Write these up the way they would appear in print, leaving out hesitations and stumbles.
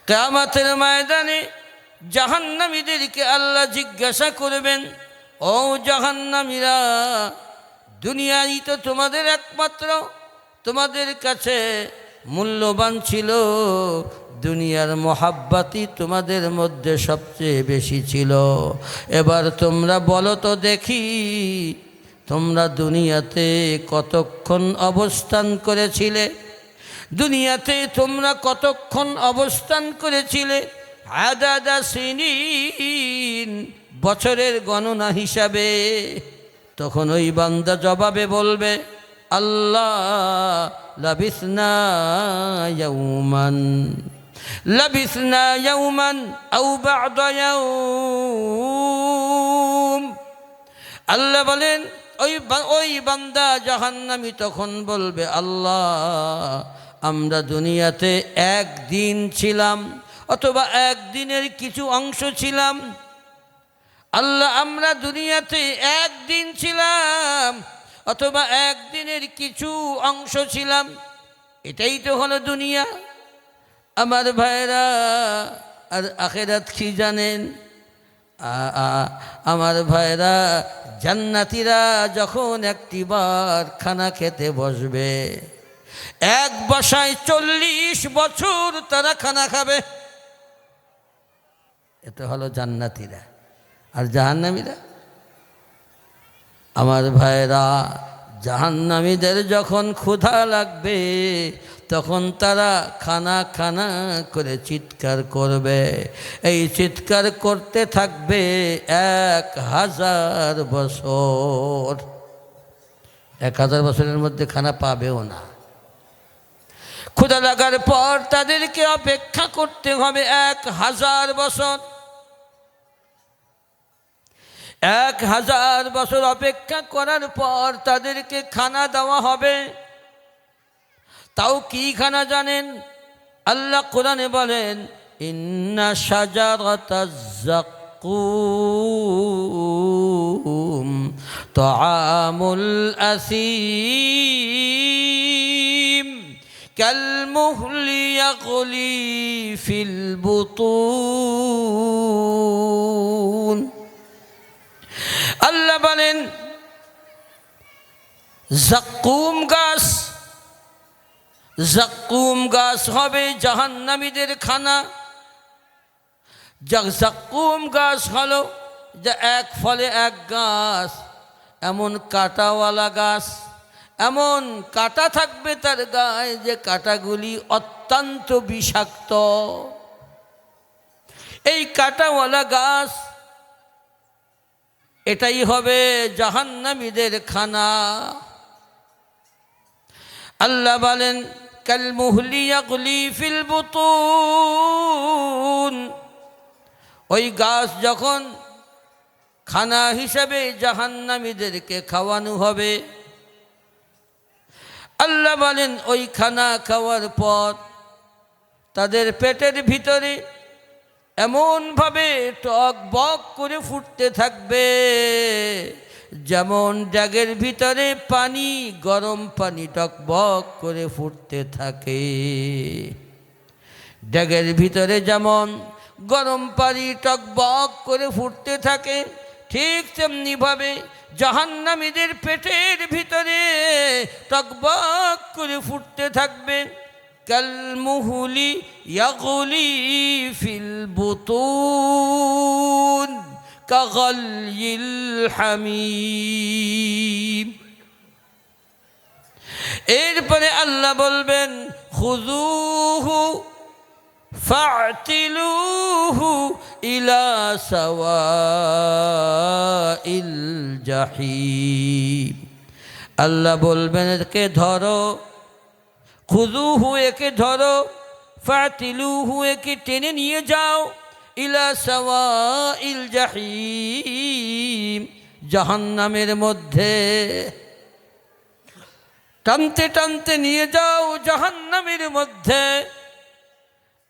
কিয়ামতের ময়দানে জাহান্নামীদেরকে আল্লাহ জিজ্ঞাসা করবেন, ও জাহান্নামীরা, দুনিয়ায় তো তোমাদের একমাত্র তোমাদের কাছে মূল্যবান ছিল, দুনিয়ার মহাব্বতই তোমাদের মধ্যে সবচেয়ে বেশি ছিল। এবার তোমরা বলো তো দেখি, তোমরা দুনিয়াতে কতক্ষণ অবস্থান করেছিলে? দুনিয়াতে তোমরা কতক্ষণ অবস্থান করেছিলে? আদাদা সিনিন, বছরের গণনা হিসাবে। তখন ওই বান্দা জবাবে বলবে, আল্লাহ লাবিসনা ইয়াউমান, লাবিসনা ইয়াউমান আও বা'দা ইয়াউম। আল্লাহ বলেন, ওই বান্দা জাহান্নামী তখন বলবে, আল্লাহ আমরা দুনিয়াতে একদিন ছিলাম, অথবা একদিনের কিছু অংশ ছিলাম। আল্লাহ আমরা দুনিয়াতে একদিন ছিলাম, অথবা একদিনের কিছু অংশ ছিলাম, এটাই তো হলো দুনিয়া। আমার ভাইরা, আর আখিরাত কি জানেন? আমার ভাইরা, জান্নাতীরা যখন একটিবার খানা খেতে বসবে, এক বসায় 40 বছর তারা খানা খাবে। এটা হলো জান্নাতীরা। আর জাহান্নামীরা, আমার ভাইরা, জাহান্নামীদের যখন ক্ষুধা লাগবে তখন তারা খানা খানা করে চিৎকার করবে। এই চিৎকার করতে থাকবে 1000 বছর। 1000 বছরের মধ্যে খানা পাবেও না। ক্ষুধা লাগার পর তাদেরকে অপেক্ষা করতে হবে 1000 বছর। 1000 বছর অপেক্ষা করার পর তাদেরকে খানা দেওয়া হবে। তাও কি খানা জানেন? আল্লাহ কোরআনে বলেন, ইন্না শাজারাতাজ যাক্কুম তাআমুল আসীম কালমুহলি ইয়াগলি ফিল বুতুন। আল্লাহ বলেন, যাক্কুম গাছ, যাক্কুম গাছ হবে জাহান্নামীদের খানা। যাক্কুম গাছ হলো যে এক ফলে এক গাছ, এমন কাঁটাওয়ালা গাছ, এমন কাঁটা থাকবে তার গায়ে যে কাঁটাগুলি অত্যন্ত বিষাক্ত। এই কাঁটাওয়ালা গাছ, এটাই হবে জাহান্নামীদের খানা। আল্লাহ বলেন, কালমুহলি ইয়াগলি ফিল বুতুন। ওই গাছ যখন খানা হিসেবে জাহান্নামীদেরকে খাওয়ানো হবে, আল্লাহ বলেন ওই খানা খাওয়ার পর তাদের পেটের ভিতরে এমনভাবে টক বক করে ফুটতে থাকবে, যেমন ড্যাগের ভিতরে পানি, গরম পানি টক বক করে ফুটতে থাকে। ড্যাগের ভিতরে যেমন গরম পানি টক বক করে ফুটতে থাকে, ঠিক তেমনিভাবে জাহান্নামীদের পেটের ভিতরে টক বক করে ফুটতে থাকবে। কালমুহলি ইয়াগলি ফিল বুতুন কাগালিল হামিম। এরপরে আল্লাহ বলবেন, খুযুহু ফা'তিলুহু ইলা সাওয়াইল জাহিম। আল্লাহ বলবেন, একে ধরো, খুযুহু একে ধরো, ফা'তিলুহু একে টেনে নিয়ে যাও, ইলা সাওয়াইল জাহিম জাহান্নামের মধ্যে। টানতে টানতে নিয়ে যাও জাহান্নামের মধ্যে।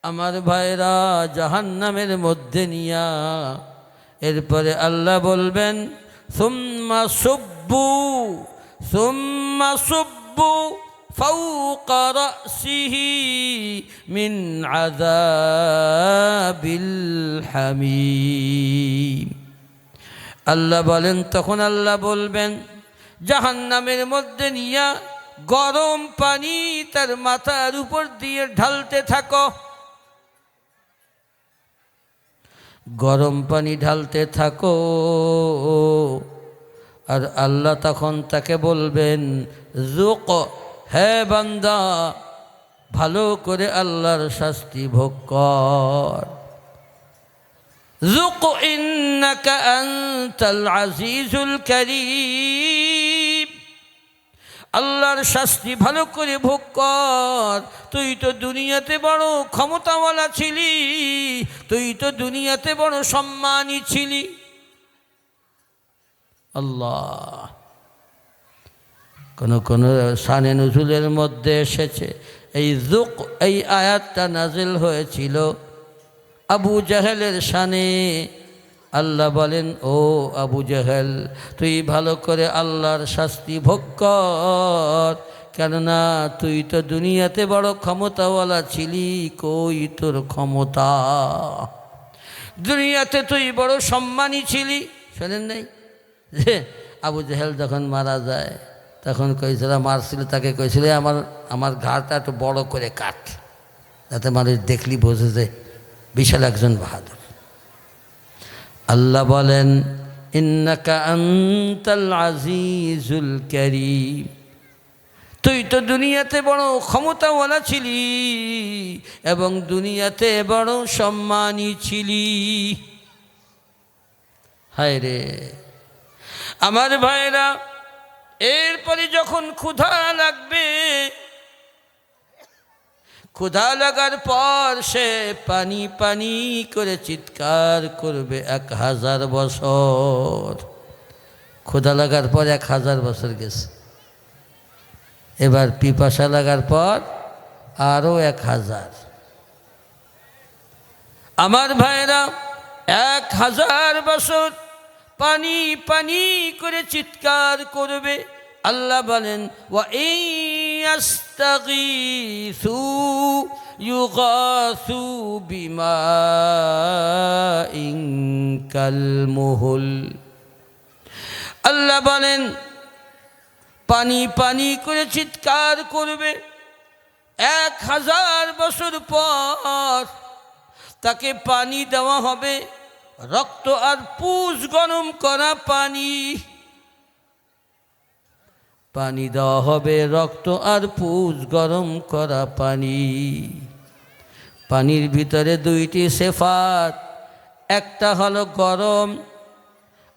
আমার ভাইরা, জাহান্নামের মধ্যে নিয়া এরপরে আল্লাহ বলবেন, সুম্মা সুব্বু ফাওকা রাসিহি মিন আযাবিল হামীম। আল্লাহ বলেন, তখন আল্লাহ বলবেন জাহান্নামের মধ্যে নিয়া গরম পানি তার মাথার উপর দিয়ে ঢালতে থাকো, গরম পানি ঢালতে থাকো। আর আল্লাহ তখন তাকে বলবেন যুক, হে বান্দা ভালো করে আল্লাহর শাস্তি ভোগ কর। যুক ইন্নাকা আনতাল আজিজুল কারীম, আল্লাহর শাস্তি ভালো করে ভোগ কর। তুই তো দুনিয়াতে বড় ক্ষমতাওয়ালা ছিলি, তুই তো দুনিয়াতে বড় সম্মানী ছিলি। আল্লাহ কোন কোন শানে নুজুলের মধ্যে এসেছে এই যুক, এই আয়াতটা নাজিল হয়েছিল আবু জাহেলের শানে। আল্লাহ বলেন, ও আবু জাহেল, তুই ভালো করে আল্লাহর শাস্তি ভোগ কর, কেননা তুই তো দুনিয়াতে বড় ক্ষমতাওয়ালা ছিলি। কই তোর ক্ষমতা? দুনিয়াতে তুই বড় সম্মানী ছিলি। শোনেন নাই যে আবু জাহেল যখন মারা যায় তখন কইছিল, মারছিল তাকে কইছিল আমার ঘাড়টা একটু বড় করে কাট, যাতে মানুষ দেখলি বোঝে যে বিশাল একজন বাহাদুর। আল্লাহ বলেন ইন্নাকা আনতাল আজিজুল কারীম, তুই তো দুনিয়াতে বড় ক্ষমতাওয়ালা ছিলি এবং দুনিয়াতে বড় সম্মানী ছিলি। হায় রে আমার ভাইরা, এরপরে যখন ক্ষুধা লাগবে, ক্ষুধা লাগার পর সে পানি পানি করে চিৎকার করবে 1000 বছর। ক্ষুধা লাগার পর 1000 বছর গেছে, এবার পিপাসা লাগার পর আরও 1000। আমার ভাইরা 1000 বছর পানি পানি করে চিৎকার করবে। আল্লাহ বলেন ওয়া ইয়াস্তাগীসু ইউগাসু বিমাইন কালমুহুল। আল্লাহ বলেন পানি পানি করে চিৎকার করবে। 1000 বছর পর তাকে পানি দেওয়া হবে, রক্ত আর পুষ গরম করা পানি। পানি দেওয়া হবে রক্ত আর পুষ গরম করা পানি। পানির ভিতরে 2টি সিফাত, একটা হলো গরম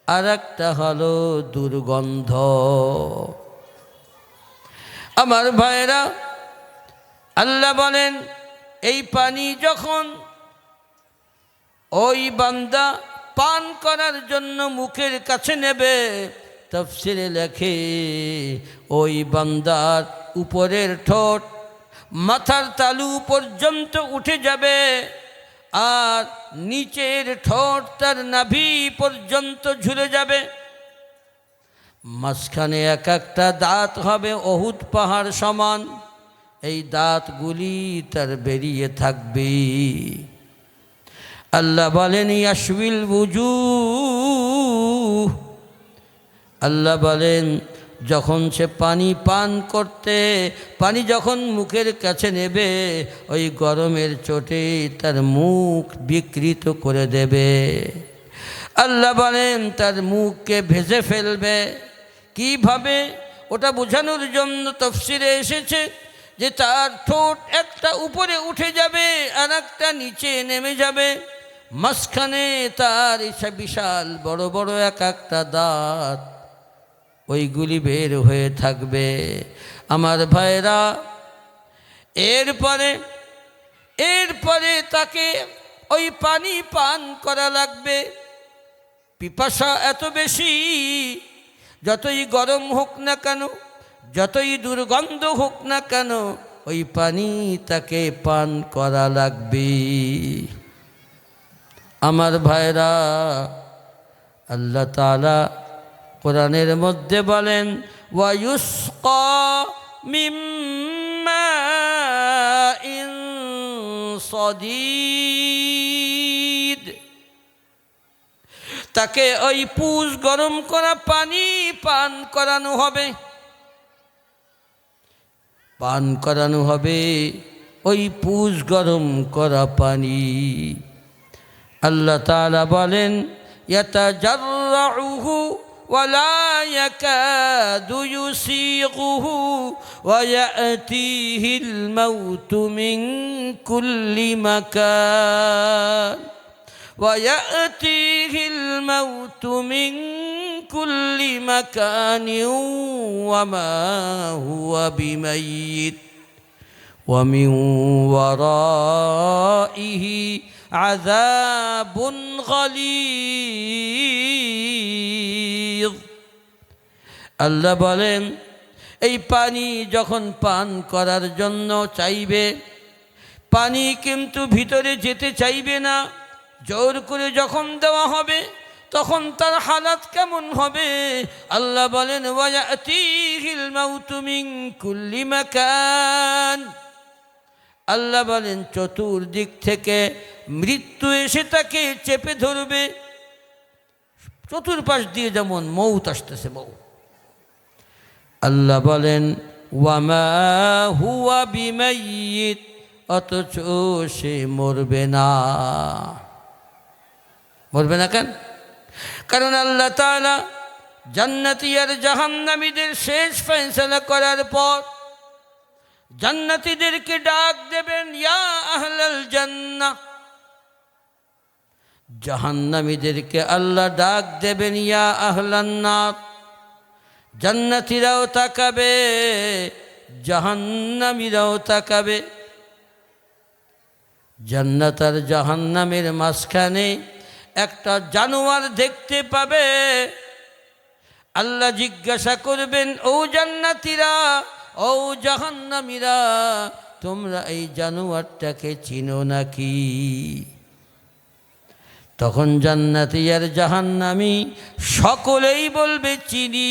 আর একটা হলো দুর্গন্ধ। আমার ভাইরা, আল্লাহ বলেন এই পানি যখন ওই বান্দা পান করার জন্য মুখের কাছে নেবে, তাফসীরে লেখে ওই বান্দার উপরের ঠোঁট মাথার তালু পর্যন্ত উঠে যাবে আর নিচের ঠোঁট তার নাভি পর্যন্ত ঝুলে যাবে। মাঝখানে এক একটা দাঁত হবে অহুদ পাহাড় সমান। এই দাঁতগুলি তার বেরিয়ে থাকবে। আল্লাহ বলেন ইয়াশবিল বুজুহ, আল্লাহ বলেন যখন সে পানি পান করতে, পানি যখন মুখের কাছে নেবে, ওই গরমের চোটে তার মুখ বিকৃত করে দেবে। আল্লাহ বলেন তার মুখকে ভেজে ফেলবে। কিভাবে? ওটা বোঝানোর জন্য তাফসীরে এসেছে যে তার ঠোঁট একটা উপরে উঠে যাবে আর একটা নিচে নেমে যাবে। মাঝখানে তার এসে বিশাল বড় বড় এক একটা দাঁত, ওইগুলি বের হয়ে থাকবে। আমার ভাইরা, এরপরে তাকে ওই পানি পান করা লাগবে। পিপাসা এত বেশি, যতই গরম হোক না কেন, যতই দুর্গন্ধ হোক না কেন, ওই পানি তাকে পান করা লাগবে। আমার ভাইরা, আল্লাহ তাআলা কোরআনের মধ্যে বলেন ওয়ায়ুসকা মিম সদীদ, তাকে ওই পুষ গরম করা পানি পান করানো হবে, পান করানো হবে ওই পুষ গরম করা পানি। আল্লাহ তাআলা বলেন ইয়াতাজাররুহু ওয়ালা ইয়াকাদু ইউসিগুহু ওয়া ইয়াতিহিল মাউতু মিন কুল্লি মাকান ويأتيه الموت من كل مكان وما هو بميت ومن ورائه عذاب غليظ। আল্লাহ বলেন এই পানি যখন পান করার জন্য চাইবে, পানি কিন্তু ভিতরে যেতে চাইবে না, জোর করে যখন দেওয়া হবে তখন তার হালাত কেমন হবে? আল্লাহ বলেন ওয়ায়াতিহিল মাউতু মিন কুল্লি মাকান, আল্লাহ বলেন চতুর্দিক থেকে মৃত্যু এসে তাকে চেপে ধরবে। চতুর্পাশ দিয়ে যেমন মৌত আসতেছে, মৌত। আল্লাহ বলেন ওয়ামা হুয়া বিমাইয়িত, অথচ সে মরবে না। মরবে না কেন? কারণ আল্লাহ তাআলা জান্নাতি আর জাহান্নামীদের শেষ ফয়সালা করার পর জান্নাতীদেরকে ডাক দেবেন ইয়া আহলাল জান্নাহ, জাহান্নামীদেরকে আল্লাহ ডাক দেবেন ইয়া আহলান নার। জান্নাতীরাও তাকাবে, জাহান্নামীরাও তাকাবে। জান্নাত আর জাহান্নামের মাঝখানে একটা জানোয়ার দেখতে পাবে। আল্লাহ জিজ্ঞাসা করবেন ও জান্নাতীরা, ও জাহান্নামীরা, তোমরা এই জানোয়ারটাকে চিনো নাকি? তখন জান্নাতী আর জাহান্নামী সকলেই বলবে চিনি,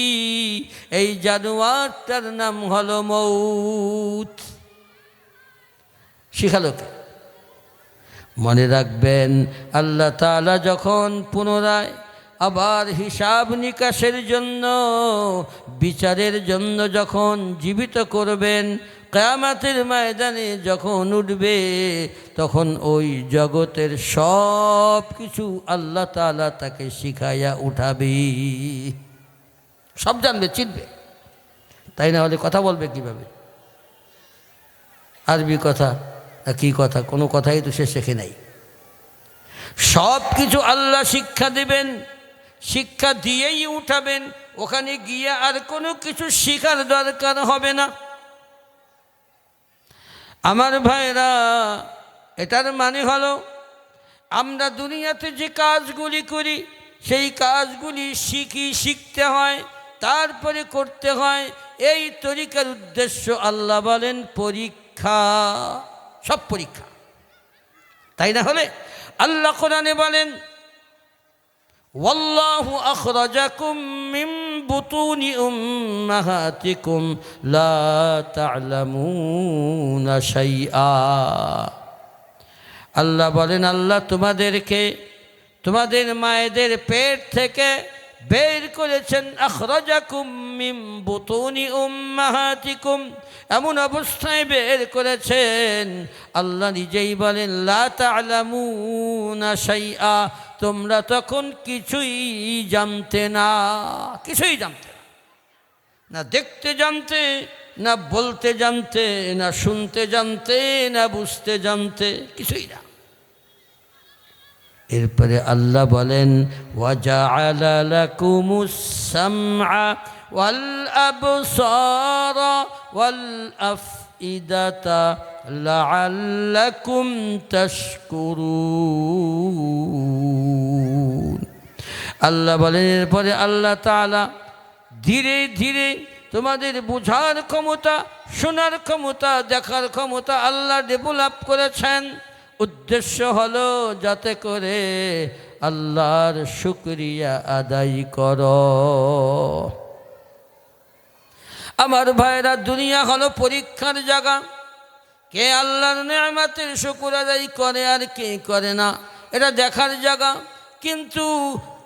এই জানোয়ারটার নাম হলো মৌত। শিখালোকে মনে রাখবেন, আল্লাহ তাআলা যখন পুনরায় আবার হিসাব নিকাশের জন্য, বিচারের জন্য যখন জীবিত করবেন, কিয়ামতের ময়দানে যখন উঠবে, তখন ওই জগতের সব কিছু আল্লাহ তাআলা তাকে শিখাইয়া উঠাবে। সব জানবে, চিনবে। তাই না হলে কথা বলবে কিভাবে? আরবি কথা না কি কথা, কোনো কথাই তো সে শেখে নাই। সব কিছু আল্লাহ শিক্ষা দেবেন, শিক্ষা দিয়েই উঠাবেন। ওখানে গিয়ে আর কোনো কিছু শিখার দরকার হবে না। আমার ভাইরা, এটার মানে হলো আমরা দুনিয়াতে যে কাজগুলি করি সেই কাজগুলি শিখতে হয়, তারপরে করতে হয়। এই তরিকার উদ্দেশ্য আল্লাহ বলেন পরীক্ষা, সব পরীক্ষা। তাই না হলে আল্লাহ কোরআনে বলেন ওয়াল্লাহু আখরাজাকুম মিন বুতুনি উম্মাহাতিকুম লা তা'লামুনা শাইআ। আল্লাহ বলেন আল্লাহ তোমাদেরকে তোমাদের মায়েদের পেট থেকে বের করেছেন। আখরাজাকুম মিন বুতুনি উম্মাহাতিকুম, এমন অবস্থায় বের করেছেন আল্লাহ নিজেই বলেন লা তা'লামুনা শাইআ, তোমরা তখন কিছুই জানতে না, কিছুই জানতে না, না দেখতে জানতে, না বলতে জানতে, না শুনতে জানতে, না বুঝতে জানতে, কিছুই না। এরপরে আল্লাহ বলেন ওয়াজআলা লাকুমুস সামআ ওয়াল আবসারা ওয়াল আফইদাতা লাআল্লাকুম তাশকুরুন। আল্লাহ বলেন এরপরে আল্লাহ তাআলা ধীরে ধীরে তোমাদের বোঝার ক্ষমতা, শোনার ক্ষমতা, দেখার ক্ষমতা আল্লাহ ডেভেলপ করেছেন। উদ্দেশ্য হলো যাতে করে আল্লাহর শুকরিয়া আদায় করো। আমার ভাইরা, দুনিয়া হলো পরীক্ষার জায়গা, কে আল্লাহর নেয়ামতের শুকর আদায় করে আর কে করে না, এটা দেখার জায়গা। কিন্তু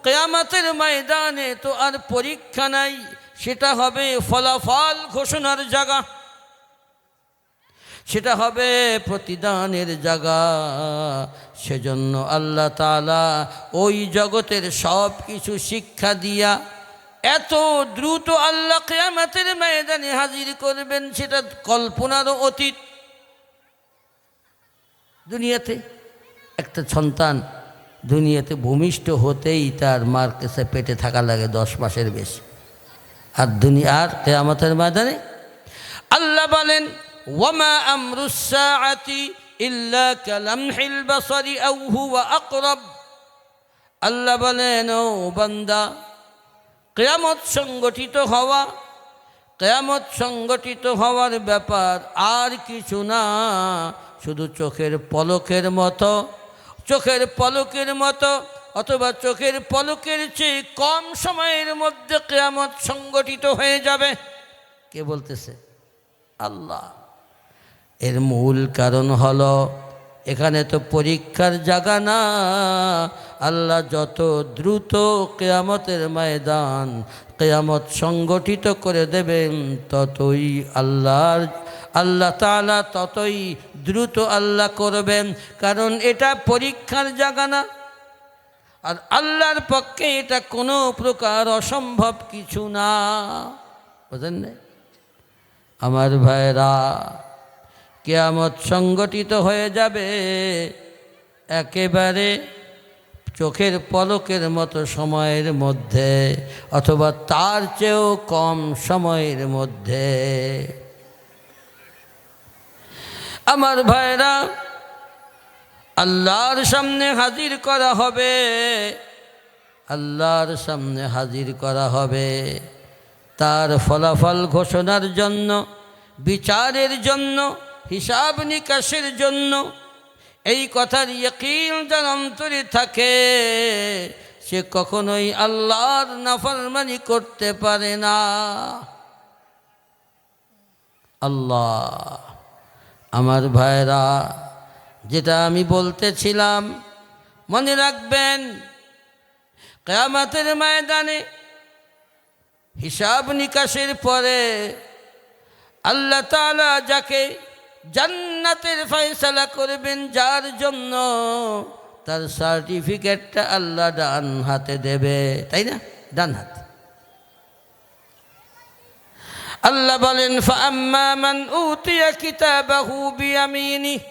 কিয়ামতের ময়দানে তো আর পরীক্ষা নাই, সেটা হবে ফলাফল ঘোষণার জায়গা, সেটা হবে প্রতিদানের জায়গা। সেজন্য আল্লাহ তাআলা ওই জগতের সব কিছু শিক্ষা দিয়া এত দ্রুত আল্লাহ কিয়ামতের ময়দানে হাজির করবেন, সেটা কল্পনারও অতীত। দুনিয়াতে একটা সন্তান দুনিয়াতে ভূমিষ্ঠ হতেই তার মার কাছে পেটে থাকা লাগে 10 মাসের বেশি, আর কিয়ামতের ময়দানে আল্লাহ বলেন ওয়ামা আমরুস সাআতি ইল্লা কালামহিল বাসারি আও হুয়া আকরাব। আল্লাহ বলেন, ও বান্দা, কিয়ামত সংগঠিত হওয়ার ব্যাপার আর কিছু না, শুধু চোখের পলকের মতো অথবা চোখের পলকের চেয়ে কম সময়ের মধ্যে কিয়ামত সংগঠিত হয়ে যাবে। কে বলতেছে? আল্লাহ। এর মূল কারণ হলো এখানে তো পরীক্ষার জায়গা না। আল্লাহ যত দ্রুত কিয়ামতের ময়দান কিয়ামত সংগঠিত করে দেবেন, ততই আল্লাহ তাআলা ততই দ্রুত আল্লাহ করবেন, কারণ এটা পরীক্ষার জায়গা না। আর আল্লাহর পক্ষে এটা কোনো প্রকার অসম্ভব কিছু না। বুঝলেন না আমার ভাইরা? কিয়ামত সংগঠিত হয়ে যাবে একেবারে চোখের পলকের মতো সময়ের মধ্যে, অথবা তার চেয়েও কম সময়ের মধ্যে। আমার ভাইরা, আল্লাহর সামনে হাজির করা হবে, তার ফলাফল ঘোষণার জন্য, বিচারের জন্য, হিসাব নিকাশের জন্য। এই কথার ইয়াকিন যার অন্তরে থাকে, সে কখনোই আল্লাহর নাফরমানি করতে পারে না। আল্লাহ, আমার ভাইরা, যেটা আমি বলতেছিলাম মনে রাখবেন, কিয়ামতের ময়দানে হিসাব নিকাশের পরে আল্লাহ তাআলা যাকে জান্নাতের ফয়সালা করবেন, যার জন্য তার সার্টিফিকেটটা আল্লাহ ডান হাতে দেবে, তাই না? ডান হাতে। আল্লাহ বলেন ফাআম্মা মান উতিয়া কিতাবাহু বিয়ামিনিহি,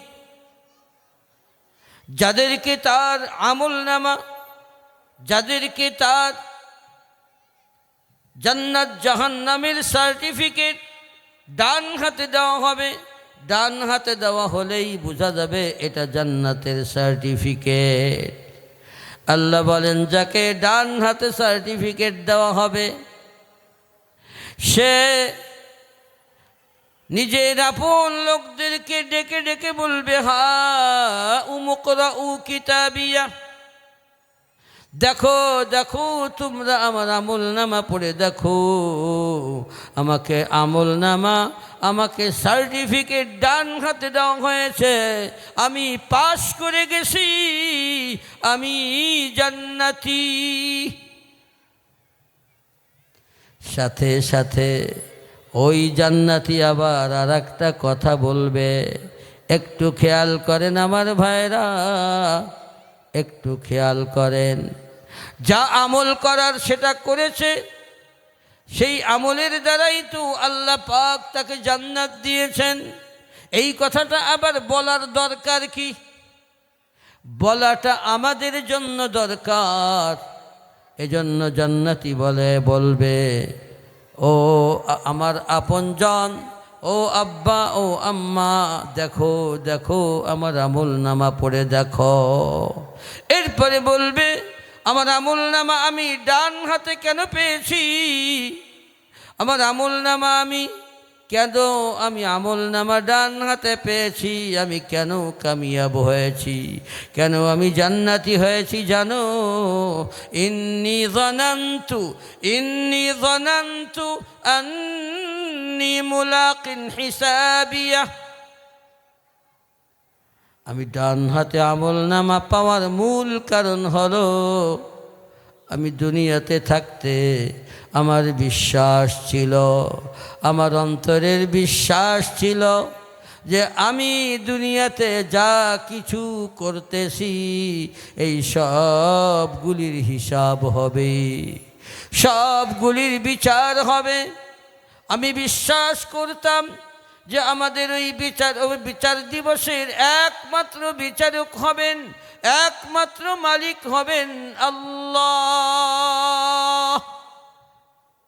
যাদেরকে তার আমলনামা, যাদেরকে তার জান্নাত জাহান্নামের সার্টিফিকেট ডান হাতে দেওয়া হবে। ডান হাতে দেওয়া হলেই বোঝা যাবে এটা জান্নাতের সার্টিফিকেট। আল্লাহ বলেন যাকে ডান হাতে সার্টিফিকেট দেওয়া হবে, সে নিজের আপন লোকদেরকে ডেকে ডেকে বলবে, হা উমুকরাউ কিতাবিয়া, দেখো দেখো তোমরা আমার আমলনামা পড়ে দেখো, আমাকে সার্টিফিকেট ডান হাতে দেওয়া হয়েছে, আমি পাস করে গেছি, আমি জান্নাতি। সাথে সাথে ওই জান্নাতি আবার আর একটা কথা বলবে, একটু খেয়াল করেন আমার ভাইরা, একটু খেয়াল করেন। যা আমল করার সেটা করেছে, সেই আমলের দ্বারাই তো আল্লাহ পাক তাকে জান্নাত দিয়েছেন। এই কথাটা আবার বলার দরকার কি? বলাটা আমাদের জন্য দরকার। এজন্য জান্নাতি বলবে, ও আমার আপনজন, ও আব্বা, ও আম্মা, দেখো দেখো আমার আমলনামা পড়ে দেখো। এরপরে বলবে, আমার আমলনামা আমি ডান হাতে কেন পেয়েছি? আমার আমলনামা আমি আমলনামা ডান হাতে পেয়েছি, আমি কেন কামিয়াব হয়েছি, কেন আমি জান্নাতি হয়েছি জানো? ইন্নী যনান্তু আন্নী মুলাকিন হিসাবিয়া, আমি ডান হাতে আমলনামা পাওয়ার মূল কারণ হলো আমি দুনিয়াতে থাকতে আমার বিশ্বাস ছিল, আমার অন্তরের বিশ্বাস ছিল যে আমি দুনিয়াতে যা কিছু করতেছি এই সবগুলির হিসাব হবে, সবগুলির বিচার হবে। আমি বিশ্বাস করতাম যে আমাদের ওই বিচার দিবসের একমাত্র বিচারক হবেন, একমাত্র মালিক হবেন আল্লাহ।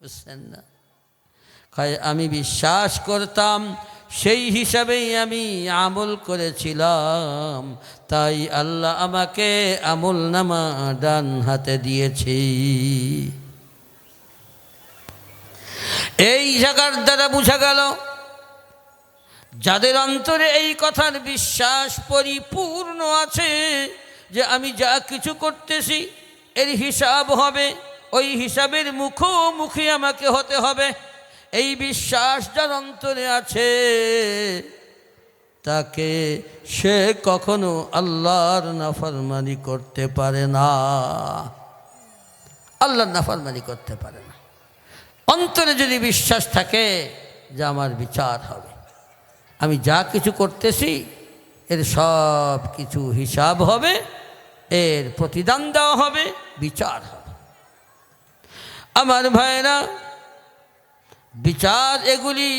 বুঝছেন না? আমি বিশ্বাস করতাম, সেই হিসাবেই আমি আমল করেছিলাম, তাই আল্লাহ আমাকে আমলনামা ডান হাতে দিয়েছে। এই জায়গার দ্বারা বোঝা গেল যাদের অন্তরে এই কথার বিশ্বাস পরিপূর্ণ আছে যে আমি যা কিছু করতেছি এর হিসাব হবে, ওই হিসাবের মুখোমুখি আমাকে হতে হবে, এই বিশ্বাস যার অন্তরে আছে তাকে সে কখনো আল্লাহর নাফরমানি করতে পারে না, আল্লাহর নাফরমানি করতে পারে না। অন্তরে যদি বিশ্বাস থাকে যে আমার বিচার হবে, আমি যা কিছু করতেছি এর সব কিছু হিসাব হবে, এর প্রতিদান দেওয়া হবে, বিচার হবে। আমার ভাইরা, বিচার এগুলি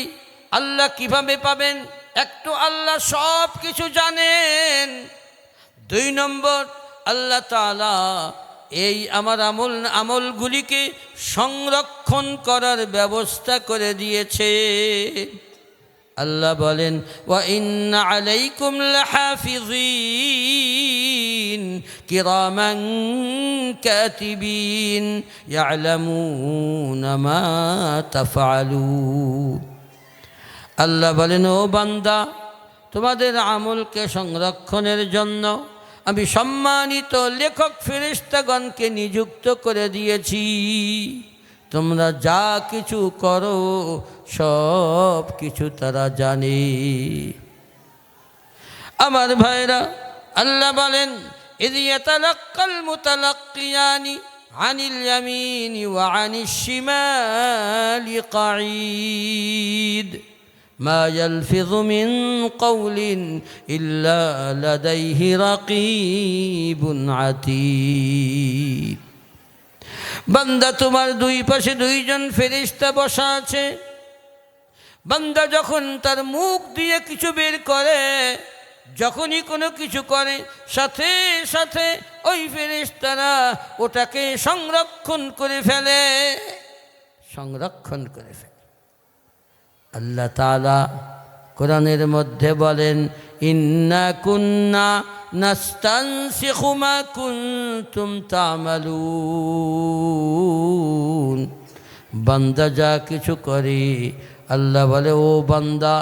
আল্লাহ কিভাবে পাবেন? একটু আল্লাহ সব কিছু জানেন। 2 নম্বর, আল্লাহ তাআলা এই আমার আমলগুলিকে সংরক্ষণ করার ব্যবস্থা করে দিয়েছে। আল্লাহ বলেন, ওয়া ইন্না আলাইকুম লাহাফিযিন কিরামান কাতিবিন ইয়ালামুনা মা তাফআলুন। আল্লাহ বলেন, ও বান্দা, তোমাদের আমলকে সংরক্ষণের জন্য আমি সম্মানিত লেখক ফেরেশতাগণকে নিযুক্ত করে দিয়েছি। তোমরা যা কিছু করো সব কিছু তারা জানে। আমার ভাইরা, আল্লাহ বলেন, ইয ইয়াতালাক্কাল মুতালাক্কিয়ানি আনিল ইয়ামিনি ওয়া আনিশ শিমালি কাঈদ মা ইয়ালফিযু মিন কওলিন ইল্লা লাদাইহি রাকীবুন আতীদ। বান্দা, তোমার 2 পাশে 2 জন ফেরেশতা বসা আছে। বান্দা যখন তার মুখ দিয়ে কিছু বের করে, যখনই কোনো কিছু করে, সাথে সাথে ওই ফেরেশতারা ওটাকে সংরক্ষণ করে ফেলে, সংরক্ষণ করে ফেলে। আল্লাহ তাআলা কোরআনের মধ্যে বলেন, ইন্না কুন্না নাস্তানসিখু মা কুনতুম তা'মালুন। বান্দা যা কিছু করে, আল্লাহ বলে, ও বান্দা,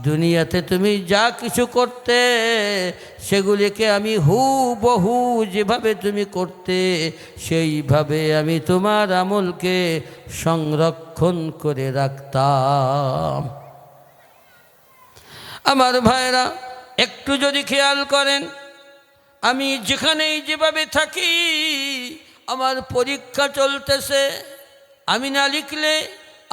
দুনিয়াতে তুমি যা কিছু করতে সেগুলিকে আমি হুবহু যেভাবে তুমি করতে সেইভাবে আমি তোমার আমলকে সংরক্ষণ করে রাখতাম। আমার ভাইরা, একটু যদি খেয়াল করেন, আমি যেখানেই যেভাবে থাকি, আমার পরীক্ষা চলতেছে, আমি না লিখলে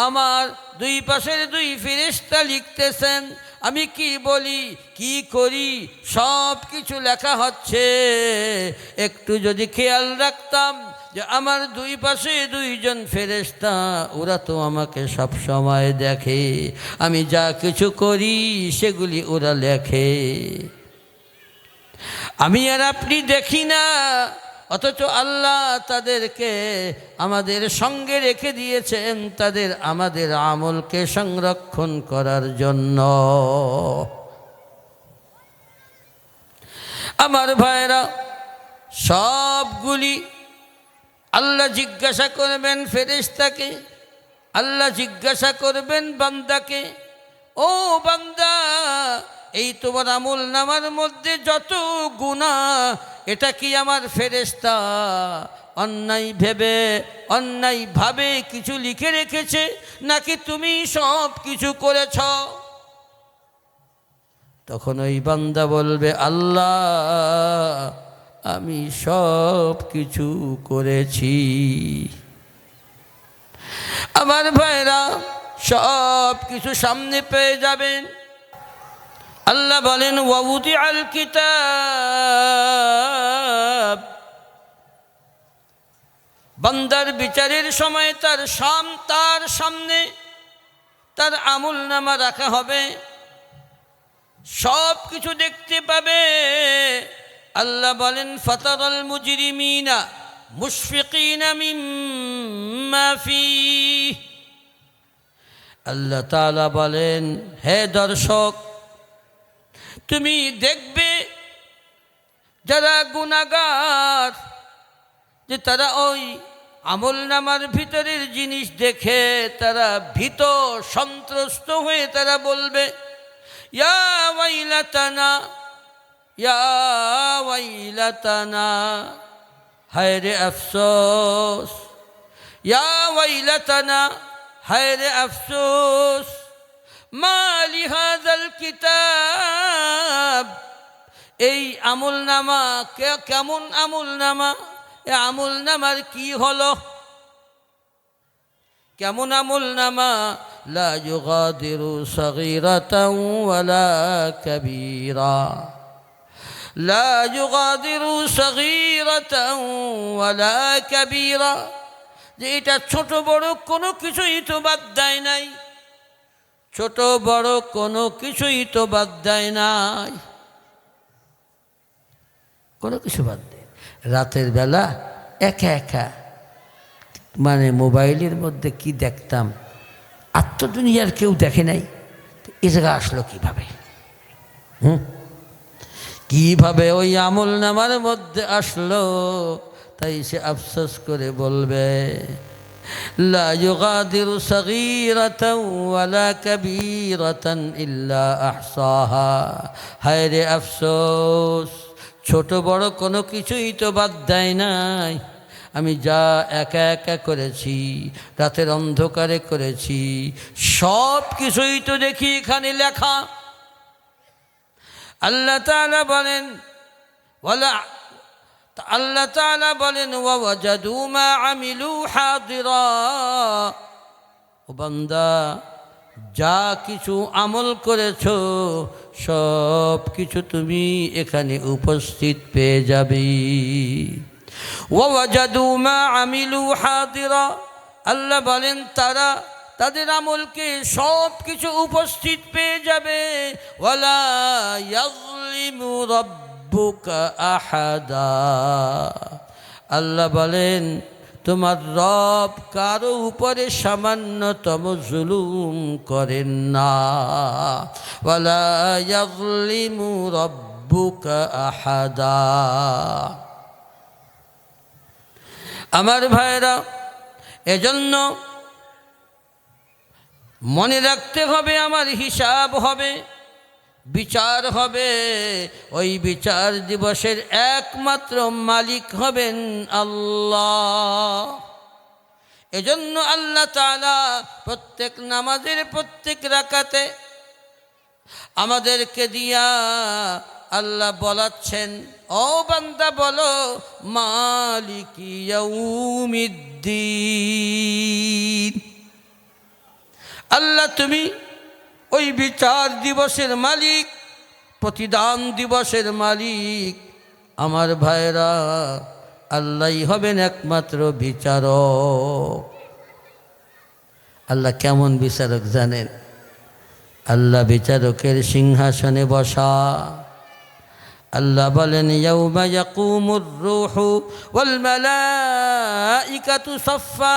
আমার 2 পাশের 2 ফেরেশতা লিখতেছেন, আমি কি বলি কি করি সব কিছু লেখা হচ্ছে। একটু যদি খেয়াল রাখতাম যে আমার 2 পাশে 2 জন ফেরেশতা, ওরা তো আমাকে সব সময় দেখে, আমি যা কিছু করি সেগুলি ওরা লেখে। আমি আর আপনি দেখি না, অথচ আল্লাহ তাদেরকে আমাদের সঙ্গে রেখে দিয়েছেন আমাদের আমলকে সংরক্ষণ করার জন্য। আমার ভাইরা, সবগুলি আল্লাহ জিজ্ঞাসা করবেন ফেরেশতাকে, আল্লাহ জিজ্ঞাসা করবেন বান্দাকে, ও বান্দা, এই তোমার আমলনামার মধ্যে যত গুনাহ, এটা কি আমার ফেরেশতা অন্যায়ভাবে কিছু লিখে রেখেছে, নাকি তুমি সব কিছু করেছ? তখন ওই বান্দা বলবে, আল্লাহ আমি সব কিছু করেছি। আমার ভাইরা, সব কিছু সামনে পেয়ে যাবেন। আল্লাহ বলেন, ওয়াউদি আল কিতাব, বান্দার বিচারের সময় তার সামনে তার আমল নামা রাখা হবে, সব কিছু দেখতে পাবে। আল্লাহ বলেন, ফাতারাল মুজরিমিনা মুশফিকিনা মিম্মা ফীহ। আল্লাহ তাআলা বলেন, হে দর্শক, তুমি দেখবে যারা গুনাহগার, যে তারা ওই আমল নামার ভিতরের জিনিস দেখে তারা ভীত সন্ত্রস্ত হয়ে তারা বলবে, ইয়া ওয়াইলাতানা, ইয়া ওয়াইলাতানা, হায় রে আফসোস, ইয়া ওয়াইলাতানা, হায় রে আফসোস, মা লিহাযাল কিতাব। এই আমল নামা কেমন আমল নামা? এ আমল নামার কি হলো? কেমন আমল নামা? লা ইউগাদিরু সগীরাতাও ওয়ালা কাবীরা, লা ইউগাদিরু সগীরাতাও ওয়ালা কাবীরা, যে এটা ছোট বড় কোনো কিছুই তো বাদ দেয় নাই, ছোট বড় কোনো কিছুই তো বাদ দেয় নাই, কোনো কিছু বাদ দেয়। রাতের বেলা একা একা মানে মোবাইলের মধ্যে কি দেখতাম, আত্মদুনিয়ার কেউ দেখে নাই, এ জায়গা আসলো কিভাবে? কিভাবে ওই আমল নামার মধ্যে আসলো? তাই সে আফসোস করে বলবে, লা ইউগাদিরু সগীরাতাও ওয়ালা কাবীরাতান ইল্লা আহসাহা। হায় রে আফসোস, ছোট বড় কোনো কিছুই তো বাদ দেয় নাই। আমি যা একা একা করেছি, রাতের অন্ধকারে করেছি, সব কিছুই তো দেখি এখানে লেখা। আল্লাহ তাআলা বলেন, আল্লাহ তাআলা বলেন, ওয়াজাদু মা আমিলু হাদিরা। ও বান্দা, যা কিছু আমল করেছো সব কিছু তুমি এখানে উপস্থিত পেয়ে যাবে। ওয়াজাদু মা আমিলু হাদিরা, আল্লাহ বলেন তারা তাদের আমলকে সব কিছু উপস্থিত পেয়ে যাবে। ওয়ালা ইয়াযলিমু রাব্বুকা আহাদা, আল্লাহ বলেন তোমার রব কারো উপরে সামান্যতম জুলুম করেন না। ওয়ালা ইয়াযলিমু রাব্বুকা আহাদা। আমার ভাইরা, এজন্য মনে রাখতে হবে, আমার হিসাব হবে, বিচার হবে। ওই বিচার দিবসের একমাত্র মালিক হবেন আল্লাহ। এজন্য আল্লাহ তাআলা প্রত্যেক নামাজের প্রত্যেক রাকাতে আমাদেরকে দিয়া আল্লাহ বলাচ্ছেন, ও বান্দা বলো, মালিকি ইয়াউমিদ্দিন। আল্লাহ তুমি ওই বিচার দিবসের মালিক, প্রতিদান দিবসের মালিক। আমার ভাইরা, আল্লাহই হবেন একমাত্র বিচারক। আল্লাহ কেমন বিচারক জানেন? আল্লাহ বিচারকের সিংহাসনে বসা। আল্লাহ বলেন, ইয়াউমা ইয়াকুমুর রূহু ওয়াল মালাইকাতু সাফফা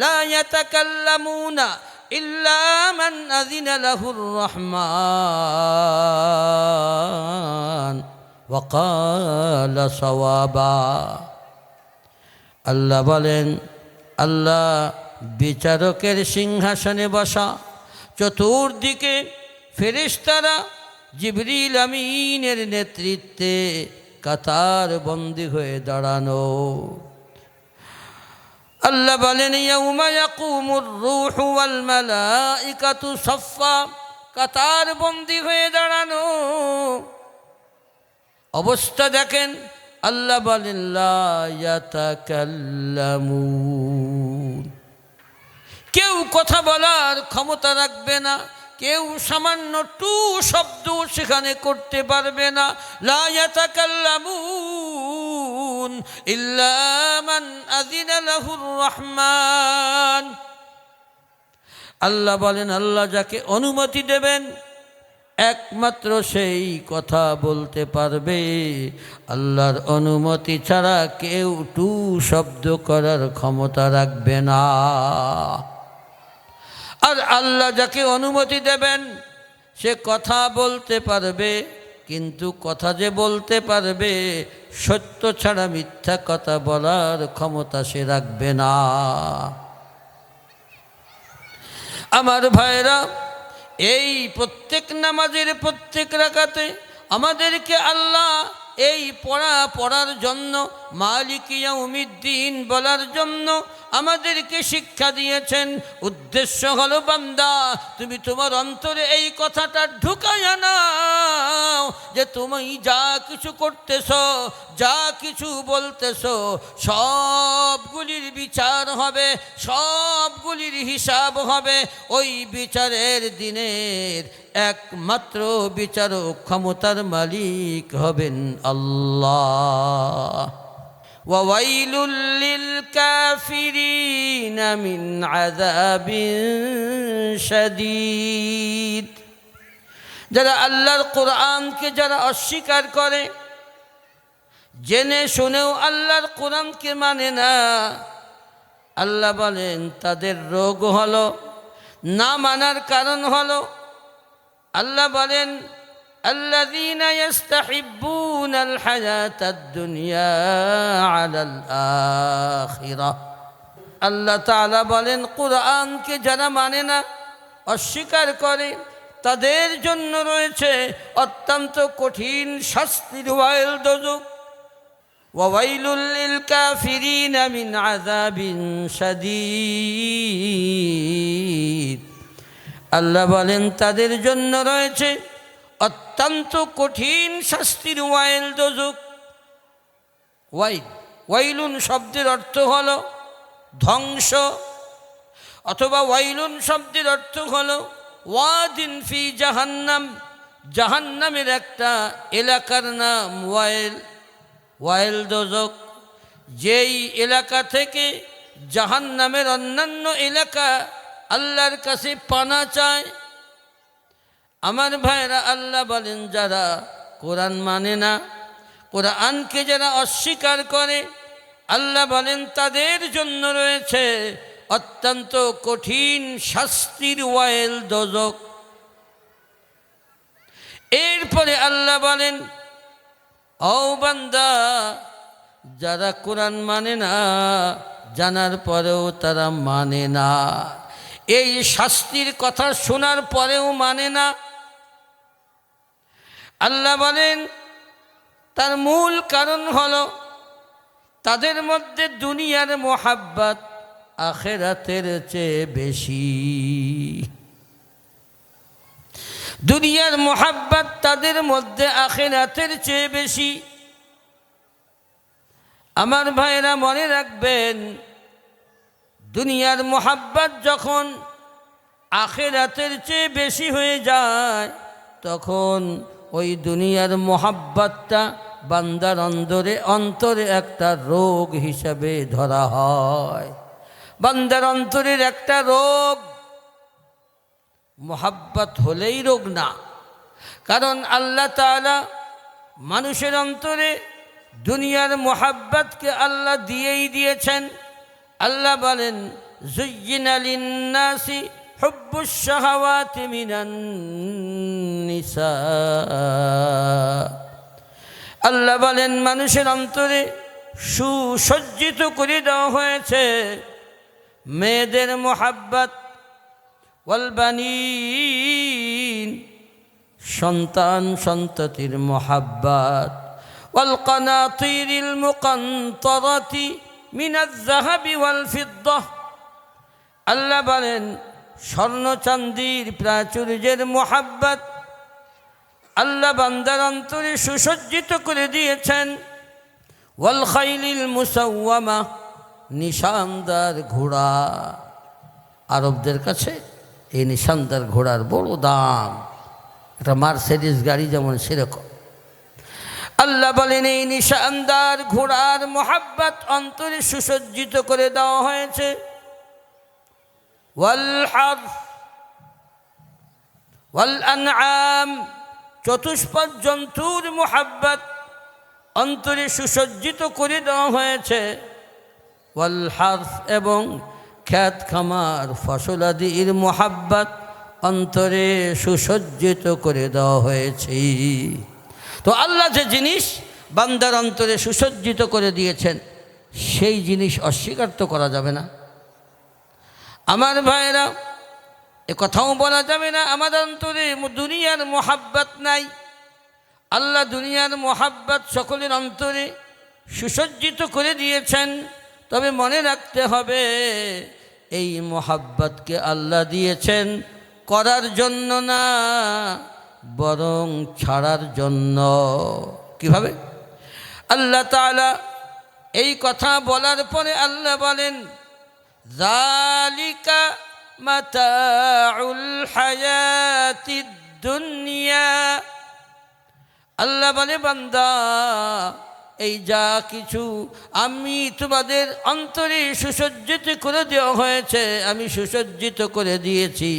লা ইয়াতাকাল্লামুনা ইল্লা মান আযিনা লাহুর রহমান ওয়া ক্বালা সাওয়াবা। আল্লাহ বলেন, আল্লাহ বিচারকের সিংহাসনে বসা, চতুর্দিকে ফেরেশতারা জিবরিল আমিনের নেতৃত্বে কাতার বন্দী হয়ে দাঁড়ানো। আল্লাহ বলেন, ইয়াউমা ইয়াকুমুর রূহু ওয়াল মালাইকাতু সাফফা, কাতার বন্দী হয়ে দাঁড়ানো অবস্থা দেখেন। আল্লাহ বলেন লা ইয়াতাকাল্লামুন, কেউ কথা বলার ক্ষমতা রাখবে না, কেউ সামান্য টু শব্দ সেখানে করতে পারবে না। লা ইয়াতাকাল্লামুন ইল্লা মান আযিনা লাহুর রহমান। আল্লাহ বলেন আল্লাহ যাকে অনুমতি দেবেন একমাত্র সেই কথা বলতে পারবে। আল্লাহর অনুমতি ছাড়া কেউ টু শব্দ করার ক্ষমতা রাখবে না। আর আল্লাহ যাকে অনুমতি দেবেন সে কথা বলতে পারবে, কিন্তু কথা যে বলতে পারবে সত্য ছাড়া মিথ্যা কথা বলার ক্ষমতা সে রাখবে না। আমার ভাইরা, এই প্রত্যেক নামাজের প্রত্যেক রাকাতে আমাদেরকে আল্লাহ এই পড়ার জন্য, মালিক ইয়াউমিদ্দিন বলার জন্য আমাদেরকে শিক্ষা দিয়েছেন। উদ্দেশ্য হলো বান্দা তুমি তোমার অন্তরে এই কথাটা ঢুকাইয়া নাও যে তুমি যা কিছু করতেছ, যা কিছু বলতেছ সবগুলির বিচার হবে, সবগুলির হিসাব হবে। ওই বিচারের দিনের একমাত্র বিচারক ক্ষমতার মালিক হবেন আল্লাহ। ওয়াইলুল লিল কাফিরিন মিন আযাবিন শাদীদ। যারা আল্লাহর কোরআনকে যারা অস্বীকার করে, জেনে শুনেও আল্লাহর কোরআনকে মানে না, আল্লাহ বলেন তাদের রোগ হলো, না মানার কারণ হলো, আল্লাহ বলেন আল্লাযীনা ইস্তাহিব্বুনাল হায়াতাদ দুনিয়া আলাল আখিরাহ। আল্লাহ তাআলা বলেন কোরআনকে যারা মানে না, অস্বীকার করে, তাদের জন্য রয়েছে অত্যন্ত কঠিন শাস্তির ওয়াইল দোজখ। ওয়াইলুল লিল কাফিরিন মিন আযাবিন শাদীদ। আল্লাহ বলেন তাদের জন্য রয়েছে অত্যন্ত কঠিন শাস্তির ওয়াইল দোজখ। ওয়াইলুন শব্দের অর্থ হলো ধ্বংস, অথবা ওয়াইলুন শব্দের অর্থ হলো ওয়াদিন ফি জাহান্নাম, জাহান্নামের একটা এলাকার নাম ওয়াইল দোজখ। যেই এলাকা থেকে জাহান্নামের অন্যান্য এলাকা আল্লাহর কাছে পানা চায়। আমার ভাইরা, আল্লাহ বলেন যারা কোরআন মানে না, কোরআনকে যারা অস্বীকার করে, আল্লাহ বলেন তাদের জন্য রয়েছে অত্যন্ত কঠিন শাস্তির ওয়াইল দোজখ। এরপরে আল্লাহ বলেন ও বান্দা, যারা কোরআন মানে না, জানার পরেও তারা মানে না, এই শাস্তির কথা শোনার পরেও মানে না, আল্লাহ বলেন তার মূল কারণ হলো তাদের মধ্যে দুনিয়ার মোহাব্বত আখিরাতের চেয়ে বেশি। দুনিয়ার মোহাব্বত তাদের মধ্যে আখিরাতের চেয়ে বেশি। আমার ভাইরা মনে রাখবেন, দুনিয়ার মোহাব্বত যখন আখিরাতের চেয়ে বেশি হয়ে যায়, তখন ওই দুনিয়ার মোহাব্বতটা বান্দার অন্তরে একটা রোগ হিসাবে ধরা হয়। বান্দার অন্তরের একটা রোগ, মোহাব্বত হলেই রোগ না। কারণ আল্লাহ তাআলা মানুষের অন্তরে দুনিয়ার মোহাব্বতকে আল্লাহ দিয়েই দিয়েছেন। আল্লাহ বলেন যুয়্যিনা লিন-নাসি হুব্বুশ শাহাওয়াতি মিনান নিসা। আল্লাহ বলেন মানুষের অন্তরে সুসজ্জিত করে দেওয়া হয়েছে মেয়েদের মোহাব্বত, ওয়াল বানিন সন্তান সন্ততির মোহাব্বত, ওয়াল কানাতিরিল মুকান্তারাতি মিনাজ যাহাবি ওয়াল ফিদ্দাহ। আল্লাহ বলেন স্বর্ণ চান্দির প্রাচুর্যের মোহাব্বত আল্লাহ বান্দার অন্তরে সুসজ্জিত করে দিয়েছেন। ওয়াল খাইলিল মুসাওয়ামা, নিশানদার ঘোড়া। আরবদের কাছে এই নিশানদার ঘোড়ার বড় দাম, একটা মার্সিডিজ গাড়ি যেমন সেরকম। আল্লাহ বলেন এই নিশানদার ঘোড়ার মোহাব্বত অন্তরে সুসজ্জিত করে দেওয়া হয়েছে। ওয়াল হারথ ওয়াল আনআম, চতুষ্পদ জন্তুর মোহাব্বত অন্তরে সুসজ্জিত করে দেওয়া হয়েছে। ওয়াল হারথ, এবং ক্ষেত খামার ফসলাদির মোহাব্বত অন্তরে সুসজ্জিত করে দেওয়া হয়েছে। তো আল্লাহ যে জিনিস বান্দার অন্তরে সুসজ্জিত করে দিয়েছেন সেই জিনিস অস্বীকার তো করা যাবে না। আমার ভাইরা, এ কথাও বলা যাবে না আমাদের অন্তরে দুনিয়ার মোহাব্বত নাই। আল্লাহ দুনিয়ার মোহাব্বত সকলের অন্তরে সুসজ্জিত করে দিয়েছেন। তবে মনে রাখতে হবে এই মোহাব্বতকে আল্লাহ দিয়েছেন করার জন্য না, বরং ছাড়ার জন্য। কিভাবে? আল্লাহ তাআলা এই কথা বলার পরে আল্লাহ বলেন যালিকা মাতাউল হায়াতিদ দুনিয়া। আল্লাহ বলে বান্দা, এই যা কিছু আমি তোমাদের অন্তরে সুসজ্জিত করে দেওয়া হয়েছে, আমি সুসজ্জিত করে দিয়েছি,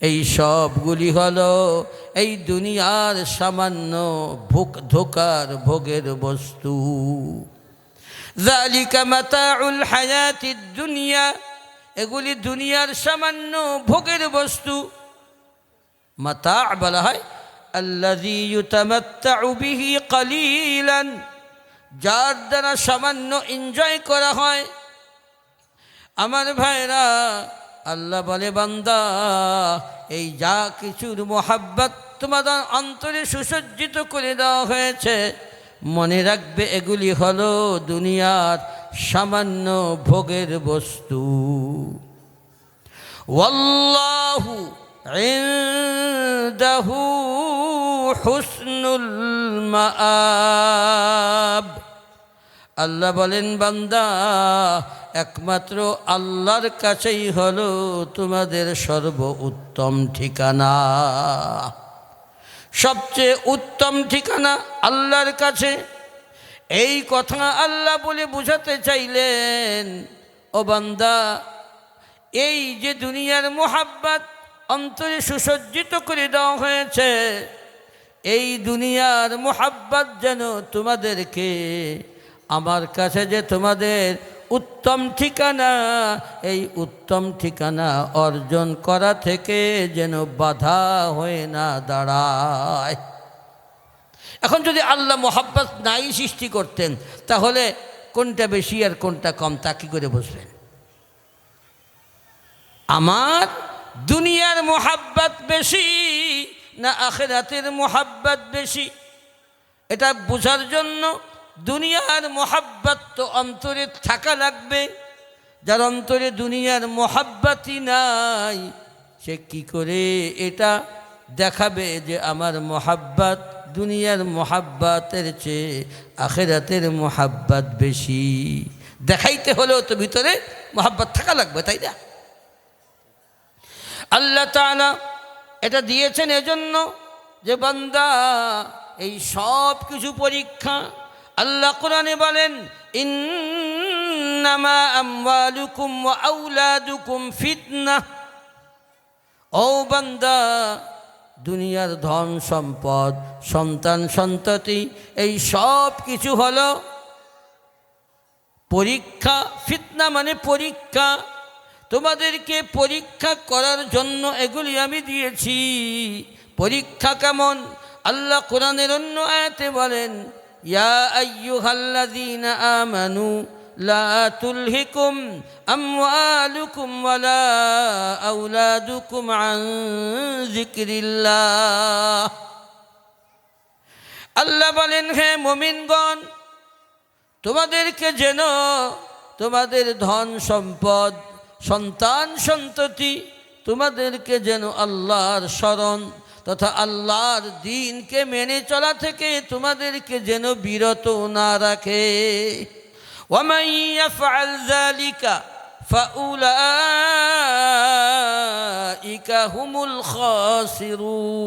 এই সবগুলি হলো এই দুনিয়ার সামান্য ধোকার ভোগের বস্তু। যালিকা মাতাউল হায়াতিদ দুনিয়া, এগুলি দুনিয়ার সামান্য ভোগের বস্তু। মাতা বলা হয় আল্লাযী ইউতামাত্তাউ বিহি কালীলান, যার দ্বারা সামান্য এনজয় করা হয়। আমার ভাইরা, আল্লাহ বলে বান্দা, এই যা কিছুর মোহাব্বত তোমাদের অন্তরে সুসজ্জিত করে দেওয়া হয়েছে, মনে রাখবে এগুলি হলো দুনিয়ার সামান্য ভোগের বস্তু। ওয়াল্লাহু ইনদাহু হুসনুল মাআব। আল্লাহ বলেন বান্দা, একমাত্র আল্লাহর কাছেই হলো তোমাদের সর্ব উত্তম ঠিকানা। সবচেয়ে উত্তম ঠিকানা আল্লাহর কাছে। এই কথা আল্লাহ বলে বুঝাতে চাইলেন, ও বান্দা, এই যে দুনিয়ার মোহাব্বত অন্তরে সুসজ্জিত করে দেওয়া হয়েছে, এই দুনিয়ার মোহাব্বত যেন তোমাদেরকে আমার কাছে যে তোমাদের উত্তম ঠিকানা, এই উত্তম ঠিকানা অর্জন করা থেকে যেন বাধা হয়ে না দাঁড়ায়। এখন যদি আল্লাহ মোহাব্বত নাই সৃষ্টি করতেন, তাহলে কোনটা বেশি আর কোনটা কম তা কি করে বুঝবেন? আমার দুনিয়ার মোহাব্বত বেশি না আখিরাতের মোহাব্বত বেশি, এটা বোঝার জন্য দুনিয়ার মোহাব্বত তো অন্তরে থাকা লাগবে। যার অন্তরে দুনিয়ার মোহাব্বতই নাই, সে কি করে এটা দেখাবে যে আমার মোহাব্বত দুনিয়ার মোহাব্বতের চেয়ে আখিরাতের মোহাব্বত বেশি? দেখাইতে হলেও তো ভিতরে মোহাব্বত থাকা লাগবে, তাই না? আল্লাহ তাআলা এটা দিয়েছেন এজন্য যে বান্দা, এই সব কিছু পরীক্ষা। আল্লাহ কোরআনে বলেন ইন্নামা আমওয়ালুকুম ওয়া আওলাদুকুম ফিতনাহ। ও বান্দা, দুনিয়ার ধন সম্পদ, সন্তান সন্ততি, এই সব কিছু হলো পরীক্ষা। ফিতনা মানে পরীক্ষা। তোমাদেরকে পরীক্ষা করার জন্য এগুলি আমি দিয়েছি। পরীক্ষা কেমন? আল্লাহ কোরআনের অন্য আয়াতে বলেন ইয়া আইয়ুহাল্লাযীনা আমানু লা তুলহিকুম আমওয়ালুকুম ওয়ালা আওলাদুকুম আন যিকরিল্লাহ। আল্লাহ বলেন, হে মুমিনগণ, তোমাদেরকে যেন তোমাদের ধন সম্পদ, সন্তান সন্ততি তোমাদেরকে যেন আল্লাহর শরণ তথা আল্লাহর দ্বীনকে মেনে চলা থেকে তোমাদেরকে যেন বিরত না রাখে। ওয়ামান ইয়াফআল যালিকা ফাউলাইকা হুমুল খাসিরুন।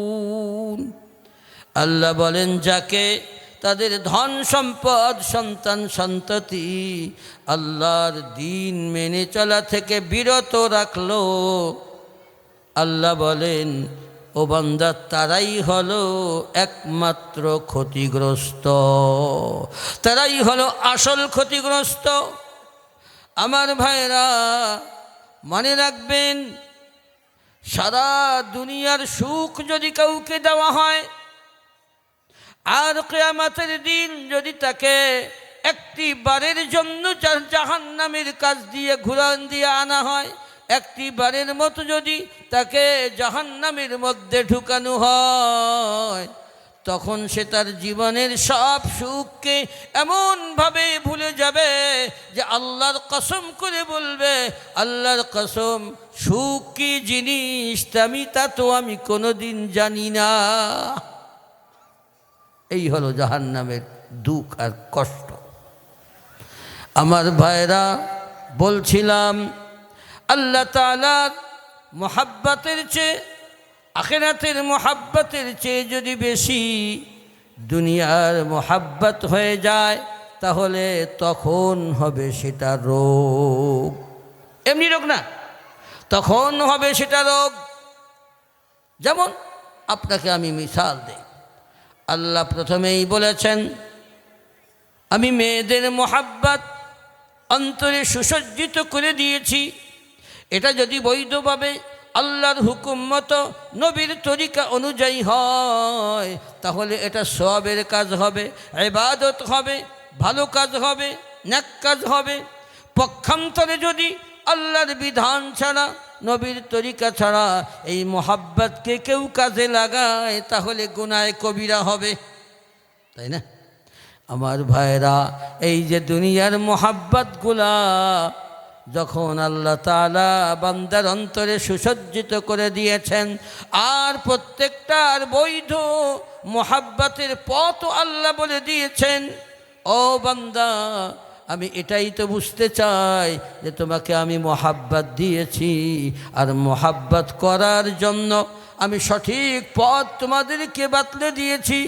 আল্লাহ বলেন, যাকে তাদের ধন সম্পদ সন্তান সন্ততি আল্লাহর দ্বীন মেনে চলা থেকে বিরত রাখলো, আল্লাহ বলেন ও বান্দা তারাই হলো একমাত্র ক্ষতিগ্রস্ত, তারাই হলো আসল ক্ষতিগ্রস্ত। আমার ভাইরা মনে রাখবেন, সারা দুনিয়ার সুখ যদি কাউকে দেওয়া হয় আর কিয়ামতের দিন যদি তাকে একটি বারের জন্য জাহান্নামের কাজ দিয়ে ঘুরান দিয়ে আনা হয়, একটি বারের মতো যদি তাকে জাহান্নামের মধ্যে ঢুকানো হয়, তখন সে তার জীবনের সব সুখকে এমনভাবে ভুলে যাবে যে আল্লাহর কসম করে বলবে, আল্লাহর কসম, সুখ কি জিনিস তা তো আমি কোনোদিন জানি না। এই হলো জাহান্নামের দুঃখ আর কষ্ট। আমার ভাইরা বলছিলাম, আল্লাহ তাআলার মোহাব্বতের চেয়ে আখিরাতের মোহাব্বতের চেয়ে যদি বেশি দুনিয়ার মোহাব্বত হয়ে যায়, তাহলে তখন হবে সেটা রোগ। এমনি রোগ না, তখন হবে সেটা রোগ। যেমন আপনাকে আমি মিসাল দেই। আল্লাহ প্রথমেই বলেছেন, আমি মেয়েদের মোহাব্বত অন্তরে সুসজ্জিত করে দিয়েছি। এটা যদি বৈধভাবে আল্লাহর হুকুম মতো নবীর তরিকা অনুযায়ী হয়, তাহলে এটা সওয়াবের কাজ হবে, ইবাদত হবে, ভালো কাজ হবে, নেক কাজ হবে। পক্ষান্তরে যদি আল্লাহর বিধান ছাড়া, নবীর তরিকা ছাড়া এই মোহাব্বতকে কেউ কাজে লাগায়, তাহলে গুনাহে কবিরা হবে, তাই না? আমার ভাইরা, এই যে দুনিয়ার মোহাব্বতগুলা যখন আল্লাহ তাআলা বান্দার অন্তরে সুসজ্জিত করে দিয়েছেন, আর প্রত্যেকটার বৈধ মোহাব্বতের পথ আল্লাহ বলে দিয়েছেন, ও বান্দা, আমি এটাই তো বুঝতে চাই যে তোমাকে আমি মোহাব্বত দিয়েছি, আর মোহাব্বত করার জন্য আমি সঠিক পথ তোমাদেরকে বাতলে দিয়েছি।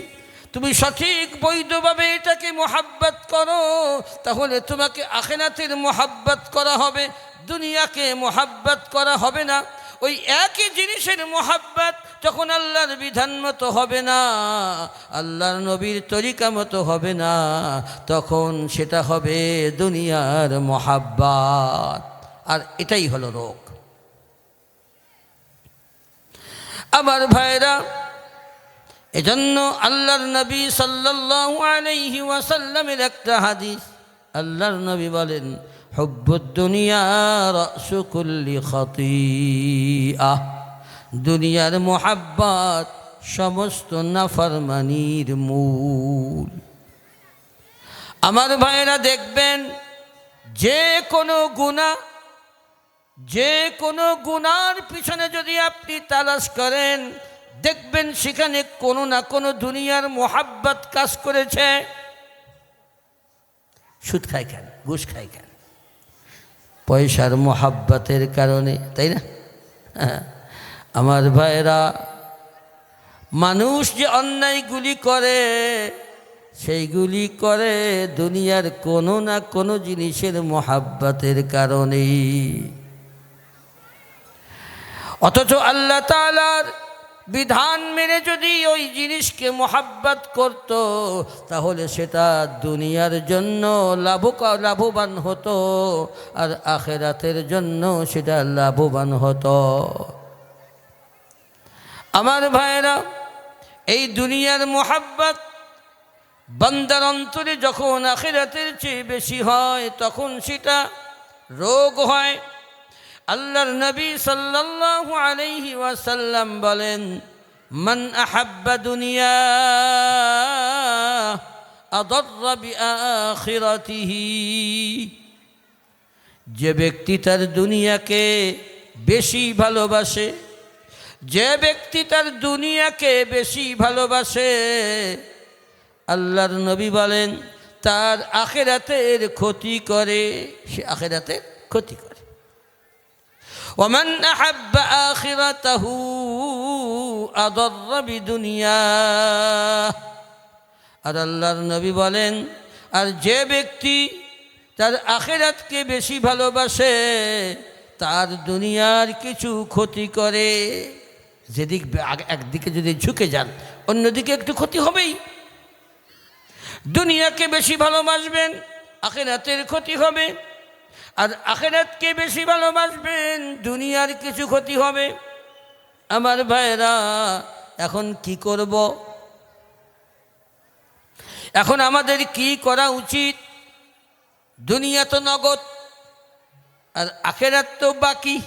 তুমি সঠিক বৈধভাবে এটাকে মোহাব্বত করো, তাহলে তোমাকে আখিরাতের মোহাব্বত করা হবে, দুনিয়াকে মোহাব্বত করা হবে না। ওই একই জিনিসের মোহাব্বত যখন আল্লাহর বিধান মতো হবে না, আল্লাহর নবীর তরিকা মতো হবে না, তখন সেটা হবে দুনিয়ার মোহাব্বত। আর এটাই হলো রোগ। আমার ভাইরা, এজন্য আল্লাহর নবী সাল্লাল্লাহু আলাইহি ওয়াসাল্লামের একটা হাদিস, আল্লাহর নবী বলেন, হুব্বুদ দুনিয়া রাসু কুল্লি খাতিআহ। দুনিয়ার মোহাব্বত সমস্ত নাফরমানির মূল। আমার ভাইরা দেখবেন, যে কোনো গুনার পিছনে যদি আপনি তালাশ করেন, দেখবেন সেখানে কোনো না কোনো দুনিয়ার মোহাব্বত কাজ করেছে। সুদ খায় কেন, ঘুষ খায় কেন? পয়সার মোহাব্বতের কারণে, তাই না? আমার ভাইরা, মানুষ যে অন্যায়গুলি করে, সেইগুলি করে দুনিয়ার কোনো না কোনো জিনিসের মোহাব্বতের কারণেই। অথচ আল্লাহ তাআলার বিধান মেনে যদি ওই জিনিসকে মোহাব্বত করত, তাহলে সেটা দুনিয়ার জন্য লাভবান হতো, আর আখিরাতের জন্য সেটা লাভবান হতো। আমার ভাইরা, এই দুনিয়ার মোহাব্বত বান্দার অন্তরে যখন আখিরাতের চেয়ে বেশি হয়, তখন সেটা রোগ হয়। আল্লাহর নবী সাল্লাল্লাহু আলাইহি ওয়াসাল্লাম বলেন, মান আহাব্বা দুনিয়া আদাররা বিআখিরাতিহি। যে ব্যক্তি তার দুনিয়াকে বেশি ভালোবাসে, যে ব্যক্তি তার দুনিয়াকে বেশি ভালোবাসে, আল্লাহর নবী বলেন তার আখিরাতের ক্ষতি করে, সে আখিরাতের ক্ষতি করে। ওমান আহাব্বা আখিরাতাহু আদাররা বিদুনিয়া। আর আল্লাহর নবী বলেন, আর যে ব্যক্তি তার আখিরাতকে বেশি ভালোবাসে তার দুনিয়ার কিছু ক্ষতি করে। যেদিক একদিকে যদি ঝুঁকে যান অন্যদিকে একটু ক্ষতি হবেই। দুনিয়াকে বেশি ভালোবাসবেন, আখিরাতের ক্ষতি হবে। আর আখিরাতকে বেশি ভালোবাসবেন, দুনিয়ার কিছু ক্ষতি হবে। আমার ভাইরা, এখন কি করব? এখন আমাদের কি করা উচিত? দুনিয়া তো নগদ, আর আখিরাত তো বাকি।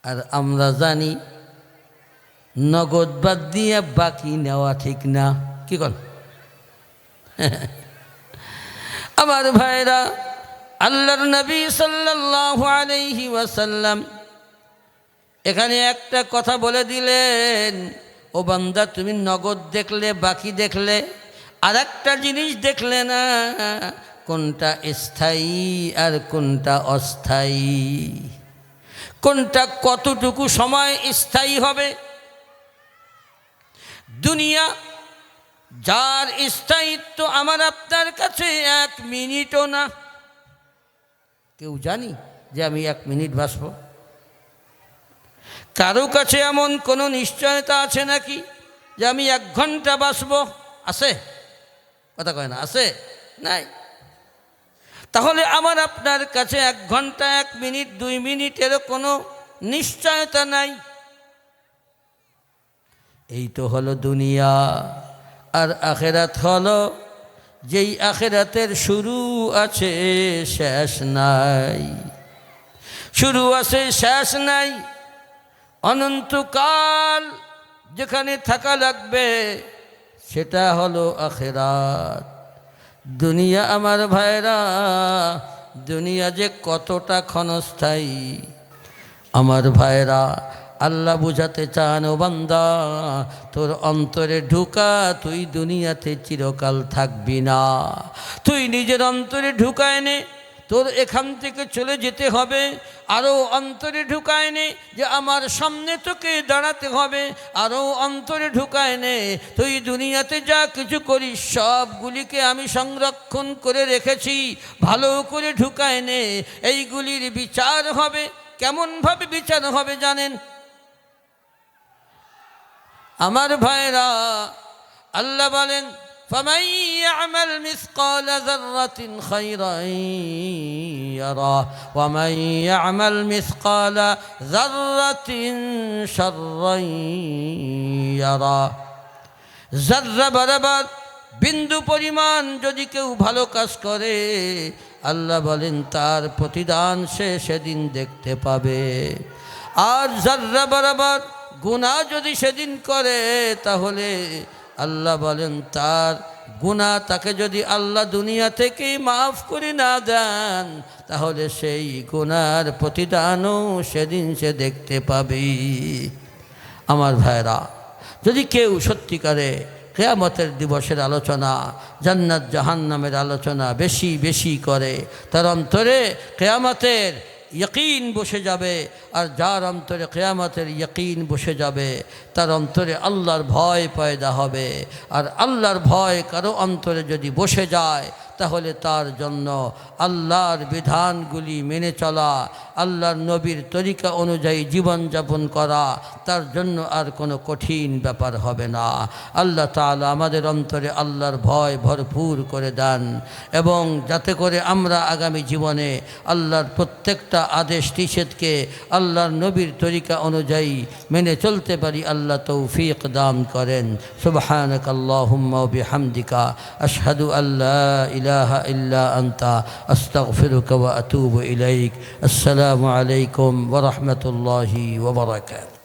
আর আমরা জানি নগদ বাদ দিয়ে বাকি নেওয়া ঠিক না। কি কর আমার ভাইরা, আল্লাহর নবী সাল্লাল্লাহু আলাইহি ওয়াসাল্লাম এখানে একটা কথা বলে দিলেন, ও বান্দা, তুমি নগদ দেখলে, বাকি দেখলে, আর একটা জিনিস দেখলে না, কোনটা স্থায়ী আর কোনটা অস্থায়ী, কোনটা কতটুকু সময় স্থায়ী হবে। দুনিয়া যার স্থায়িত্ব আমার আপনার কাছে 1 মিনিটও না। কেউ জানি যে আমি 1 মিনিট বাঁচব? কারো কাছে এমন কোনো নিশ্চয়তা আছে নাকি যে আমি 1 ঘন্টা বাঁচব? আছে? কথা কয় না, আছে? নাই। তাহলে আমার আপনার কাছে 1 ঘন্টা, 1 মিনিট, 2 মিনিটেরও কোনো নিশ্চয়তা নাই। এই তো হলো দুনিয়া। আর আখিরাত হলো যেই আখিরাতের শুরু আছে, শেষ নাই। শুরু আছে, শেষ নাই। অনন্তকাল যেখানে থাকা লাগবে সেটা হলো আখিরাত। দুনিয়া আমার ভাইরা, দুনিয়া যে কতটা ক্ষণস্থায়ী। আমার ভাইরা, আল্লাহ বুঝাতে চান, ও বান্দা, তোর অন্তরে ঢুকা, তুই দুনিয়াতে চিরকাল থাকবি না। তুই নিজের অন্তরে ঢুকায় নে তোর এখান থেকে চলে যেতে হবে। আরও অন্তরে ঢুকায় নে যে আমার সামনে তোকে দাঁড়াতে হবে। আরও অন্তরে ঢুকায় নে তুই দুনিয়াতে যা কিছু করিস সবগুলিকে আমি সংরক্ষণ করে রেখেছি। ভালো করে ঢুকায় নে, এইগুলির বিচার হবে। কেমনভাবে বিচার হবে জানেন? আমার ভাইরা, আল্লাহ বলেন, فمن يعمل مثقال ذرة خيرا يره ومن يعمل مثقال ذرة شرا يره। যাররা বরাবর বিন্দু পরিমাণ যদি কেউ ভালো কাজ করে, আল্লাহ বলেন তার প্রতিদান সে সেদিন দেখতে পাবে। আর যাররা বরাবর গুনাহ যদি সেদিন করে, তাহলে আল্লাহ বলেন তার গুনাহ তাকে যদি আল্লাহ দুনিয়া থেকেই মাফ করে না দেন, তাহলে সেই গুনার প্রতিদানও সেদিন সে দেখতে পাবে। আমার ভাইরা, যদি কেউ সত্যিকারে কিয়ামতের দিবসের আলোচনা, জান্নাত জাহান্নামের আলোচনা বেশি বেশি করে, তার অন্তরে কিয়ামতের यकीन বসে যাবে। আর যার অন্তরে কিয়ামতের यकीन বসে যাবে, তার অন্তরে আল্লাহর ভয় পয়দা হবে। আর আল্লাহর ভয় কারো অন্তরে যদি বসে যায়, তাহলে তার জন্য আল্লাহর বিধানগুলি মেনে চলা, আল্লাহর নবীর তরিকা অনুযায়ী জীবনযাপন করা তার জন্য আর কোনো কঠিন ব্যাপার হবে না। আল্লাহ তাআলা আমাদের অন্তরে আল্লাহর ভয় ভরপুর করে দেন, এবং যাতে করে আমরা আগামী জীবনে আল্লাহর প্রত্যেকটা আদেশ নিষেধকে আল্লাহর নবীর তরিকা অনুযায়ী মেনে চলতে পারি, আল্লাহ তৌফিক দান করেন। সুবহানাকাল্লাহুম্মা ওয়া বিহামদিকা আশহাদু আল্লা ইলাহা ইল্লা আনতা আস্তাগফিরুকা ওয়া আতুবু ইলাইক। আসসালামু আলাইকুম ওয়া রাহমাতুল্লাহি ওয়া বারাকাতুহু।